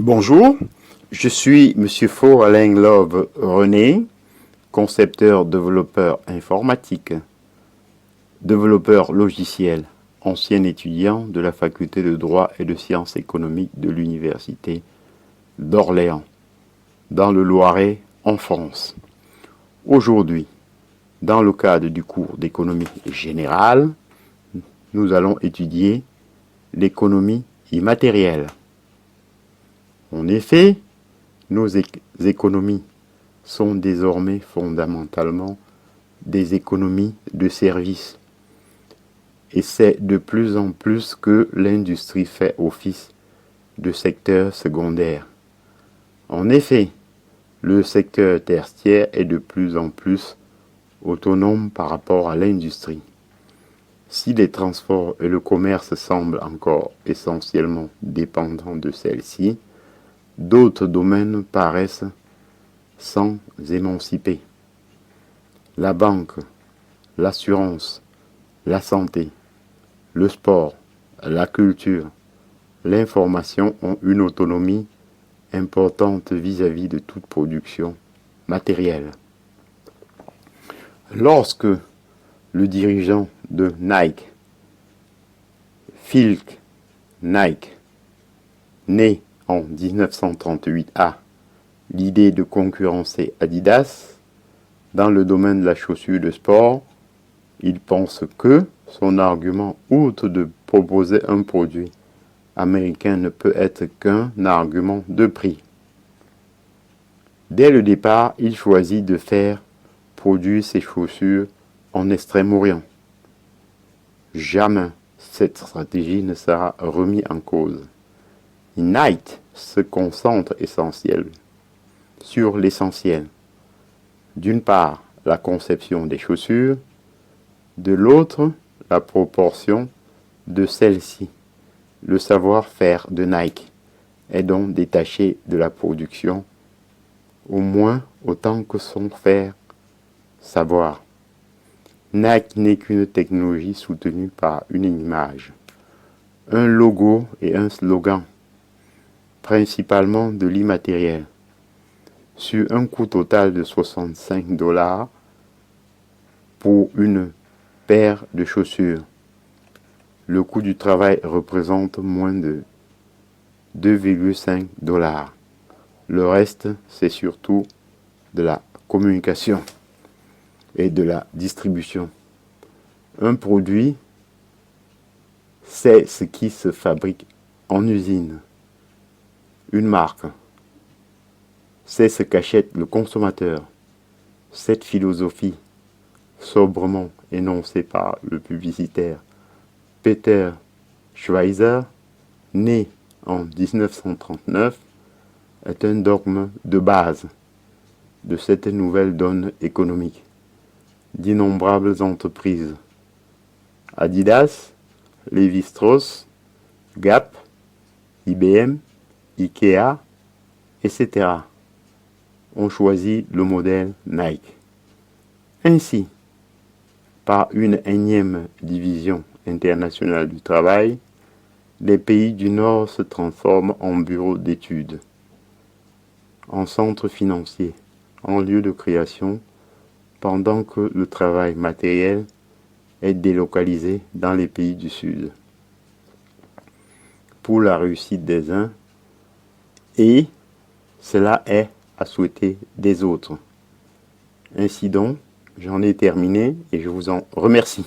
Bonjour, je suis Monsieur Faux Alain Love René, concepteur développeur informatique, développeur logiciel, ancien étudiant de la faculté de droit et de sciences économiques de l'université d'Orléans, dans le Loiret, en France. Aujourd'hui, dans le cadre du cours d'économie générale, nous allons étudier l'économie immatérielle. En effet, nos économies sont désormais fondamentalement des économies de services. Et c'est de plus en plus que l'industrie fait office de secteur secondaire. En effet, le secteur tertiaire est de plus en plus autonome par rapport à l'industrie. Si les transports et le commerce semblent encore essentiellement dépendants de celle-ci, d'autres domaines paraissent s'en émanciper. La banque, l'assurance, la santé, le sport, la culture, l'information ont une autonomie importante vis-à-vis de toute production matérielle. Lorsque le dirigeant de Nike, Phil Knight, né en 1938 a l'idée de concurrencer Adidas dans le domaine de la chaussure de sport, il pense que son argument, outre de proposer un produit américain, ne peut être qu'un argument de prix. Dès le départ, il choisit de faire produire ses chaussures en Extrême-Orient. Jamais cette stratégie ne sera remise en cause. Knight se concentre sur l'essentiel. D'une part, la conception des chaussures, de l'autre, la proportion de celles-ci. Le savoir-faire de Nike est donc détaché de la production, au moins autant que son faire savoir. Nike n'est qu'une technologie soutenue par une image, un logo et un slogan, principalement de l'immatériel, sur un coût total de $65 pour une paire de chaussures. Le coût du travail représente moins de $2,5. Le reste, c'est surtout de la communication et de la distribution. Un produit, c'est ce qui se fabrique en usine. Une marque, c'est ce qu'achète le consommateur. Cette philosophie, sobrement énoncée par le publicitaire Peter Schweizer, né en 1939, est un dogme de base de cette nouvelle donne économique. D'innombrables entreprises, Adidas, Lévi-Strauss, Gap, IBM, Ikea, etc. ont choisi le modèle Nike. Ainsi, par une énième division internationale du travail, les pays du Nord se transforment en bureaux d'études, en centres financiers, en lieux de création, pendant que le travail matériel est délocalisé dans les pays du Sud. Pour la réussite des uns, et cela est à souhaiter des autres. Ainsi donc, j'en ai terminé et je vous en remercie.